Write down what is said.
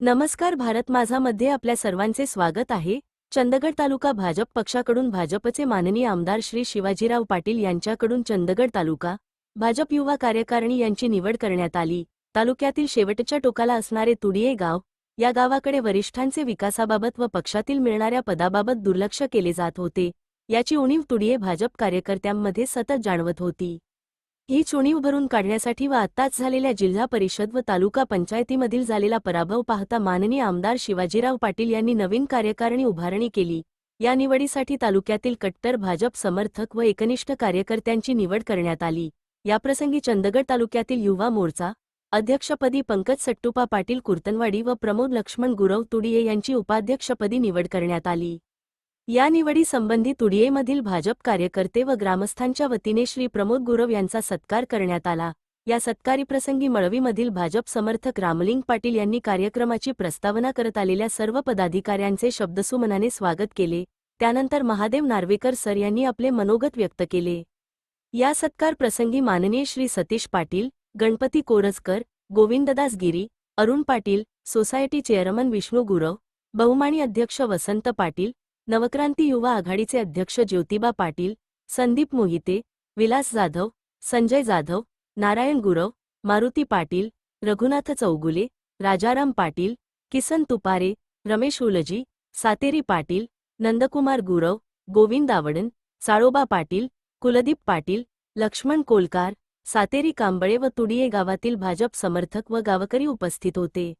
नमस्कार भारत माझामध्ये आपल्या सर्वांचे स्वागत आहे। चंदगड तालुका भाजप पक्षाकडून भाजपचे माननीय आमदार श्री शिवाजीराव पाटील यांच्याकडून चंदगड तालुका भाजप युवा कार्यकारिणी यांची निवड करण्यात आली। तालुक्यातील शेवटच्या टोकाला असणारे तुडिये गाव, या गावाकडे वरिष्ठांचे विकासाबाबत व पक्षातील मिळणाऱ्या पदाबाबत दुर्लक्ष केले जात होते, याची उणीव तुडिये भाजप कार्यकर्त्यांमध्ये सतत जाणवत होती। ही उणीव भरून काढण्यासाठी व आत्ताच झालेल्या जिल्हा परिषद व तालुका पंचायतीमधील झालेला पराभव पाहता माननीय आमदार शिवाजीराव पाटील यांनी नवीन कार्यकारिणी उभारणी केली। या निवडीसाठी तालुक्यातील कट्टर भाजप समर्थक व एकनिष्ठ कार्यकर्त्यांची निवड करण्यात आली। याप्रसंगी चंदगड तालुक्यातील युवा मोर्चा अध्यक्षपदी पंकज सट्टुपा पाटील कुर्तनवाडी व प्रमोद लक्ष्मण गुरव तुडिये यांची उपाध्यक्षपदी निवड करण्यात आली। या निवडीसंबंधी तुडियेमधील भाजप कार्यकर्ते व ग्रामस्थांच्या वतीने श्री प्रमोद गुरव यांचा सत्कार करण्यात आला। या सत्कारीप्रसंगी मळवीमधील भाजप समर्थक रामलिंग पाटील यांनी कार्यक्रमाची प्रस्तावना करत आलेल्या सर्व पदाधिकाऱ्यांचे शब्दसुमनाने स्वागत केले। त्यानंतर महादेव नार्वेकर सर यांनी आपले मनोगत व्यक्त केले। या सत्कार प्रसंगी माननीय श्री सतीश पाटील, गणपती कोरजकर, गोविंददास गिरी, अरुण पाटील, सोसायटी चेअरमन विष्णू गुरव, बहुमानी अध्यक्ष वसंत पाटील, नवक्रांती युवा आघाडीचे अध्यक्ष ज्योतिबा पाटील, संदीप मोहिते, विलास जाधव, संजय जाधव, नारायण गुरव, मारुती पाटील, रघुनाथ चौगुले, राजाराम पाटील, किसन तुपारे, रमेश उलजी, सातेरी पाटील, नंदकुमार गुरव, गोविंद आवडन, साळोबा पाटील, कुलदीप पाटील, लक्ष्मण कोलकार, सातेरी कांबळे व तुडिये गावातील भाजप समर्थक व गावकरी उपस्थित होते।